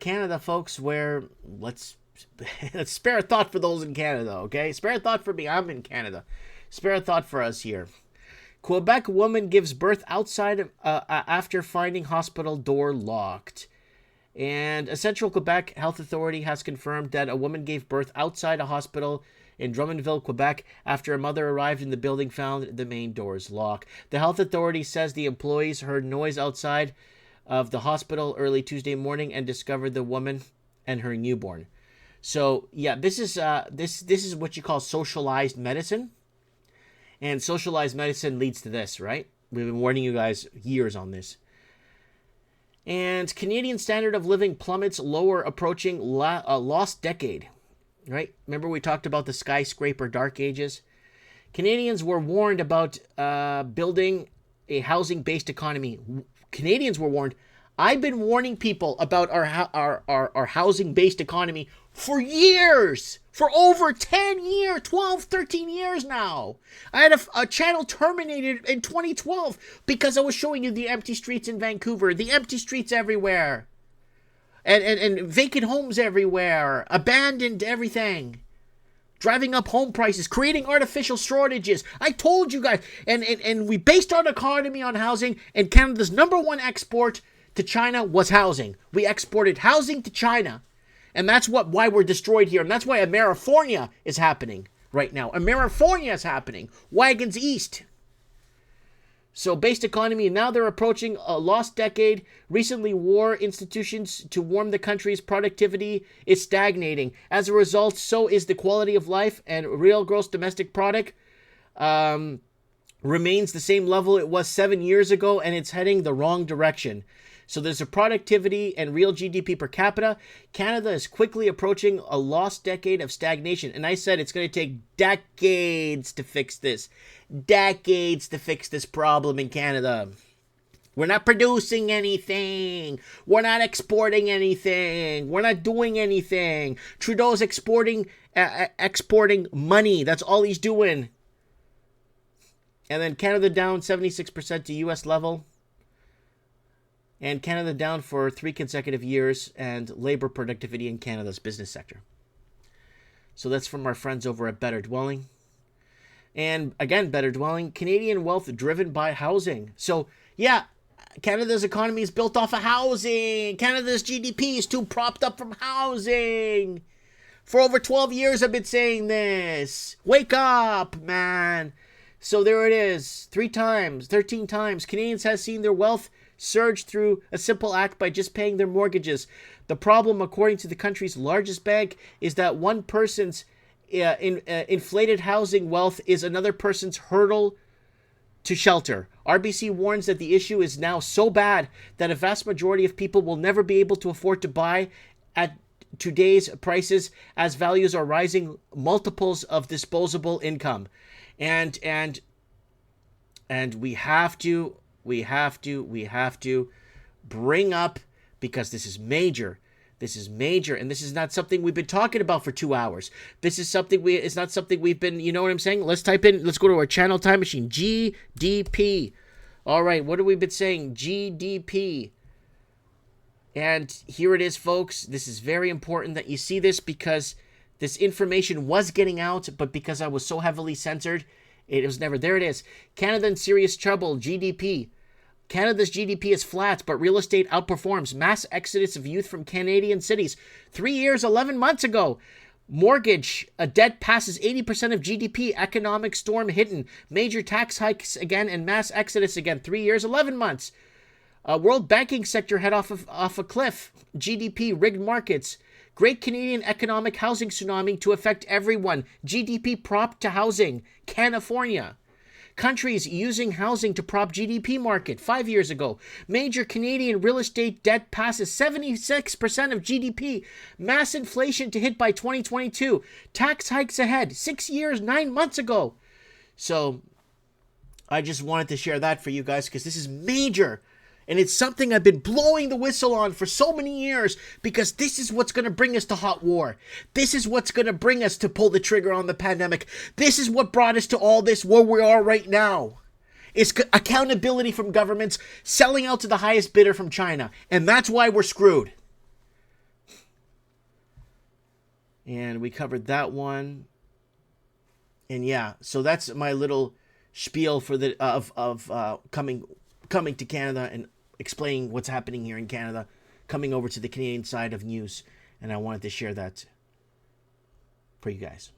Canada, folks, where let's spare a thought for those in Canada, okay? Spare a thought for me. I'm in Canada. Spare a thought for us here. Quebec woman gives birth outside after finding hospital door locked. And a Central Quebec Health Authority has confirmed that a woman gave birth outside a hospital in Drummondville, Quebec, after a mother arrived in the building found the main doors locked. The health authority says the employees heard noise outside of the hospital early Tuesday morning and discovered the woman and her newborn. So yeah, this is what you call socialized medicine, and socialized medicine leads to this, right? We've been warning you guys years on this. And Canadian standard of living plummets lower, approaching lost decade. Right? Remember we talked about the skyscraper dark ages? Canadians were warned about building a housing-based economy. Canadians were warned. I've been warning people about our housing-based economy for years. For over 10 years, 12, 13 years now. I had a channel terminated in 2012 because I was showing you the empty streets in Vancouver. The empty streets everywhere. And vacant homes everywhere. Abandoned everything. Driving up home prices. Creating artificial shortages. I told you guys. And we based our economy on housing. And Canada's #1 export to China was housing. We exported housing to China. And that's why we're destroyed here. And that's why Amerifornia is happening right now. Amerifornia is happening. Wagons East. So based economy, now they're approaching a lost decade. Recently, war institutions to warn the country's productivity is stagnating. As a result, so is the quality of life, and real gross domestic product remains the same level it was 7 years ago, and it's heading the wrong direction. So there's a productivity and real GDP per capita. Canada is quickly approaching a lost decade of stagnation. And I said it's going to take decades to fix this. Decades to fix this problem in Canada. We're not producing anything. We're not exporting anything. We're not doing anything. Trudeau's exporting money. That's all he's doing. And then Canada down 76% to U.S. level. And Canada down for 3 consecutive years, and labor productivity in Canada's business sector. So that's from our friends over at Better Dwelling. And again, Better Dwelling, Canadian wealth driven by housing. So yeah, Canada's economy is built off of housing. Canada's GDP is too propped up from housing. For over 12 years I've been saying this. Wake up, man. So there it is. 13 times. Canadians have seen their wealth surge through a simple act by just paying their mortgages. The problem, according to the country's largest bank, is that one person's inflated housing wealth is another person's hurdle to shelter. RBC warns that the issue is now so bad that a vast majority of people will never be able to afford to buy at today's prices, as values are rising multiples of disposable income. And we have to bring up, because this is major, and this is not something we've been talking about for 2 hours. This is something it's not something we've been, you know what I'm saying? Let's go to our channel time machine, GDP. All right, what have we been saying? GDP. And here it is, folks. This is very important that you see this, because this information was getting out, but because I was so heavily censored, it was never. There it is. Canada in serious trouble. GDP. Canada's GDP is flat, but real estate outperforms. Mass exodus of youth from Canadian cities. 3 years, 11 months ago. Mortgage debt passes 80% of GDP. Economic storm hidden. Major tax hikes again and mass exodus again. 3 years, 11 months. World banking sector head off a cliff. GDP, rigged markets. Great Canadian economic housing tsunami to affect everyone. GDP prop to housing. California. Countries using housing to prop GDP market 5 years ago. Major Canadian real estate debt passes 76% of GDP. Mass inflation to hit by 2022. Tax hikes ahead 6 years, 9 months ago. So I just wanted to share that for you guys, because this is major. And it's something I've been blowing the whistle on for so many years, because this is what's going to bring us to hot war. This is what's going to bring us to pull the trigger on the pandemic. This is what brought us to all this, where we are right now. It's accountability from governments selling out to the highest bidder from China. And that's why we're screwed. and we covered that one. And yeah, so that's my little spiel for the of coming to Canada and explaining what's happening here in Canada, coming over to the Canadian side of news, and I wanted to share that for you guys.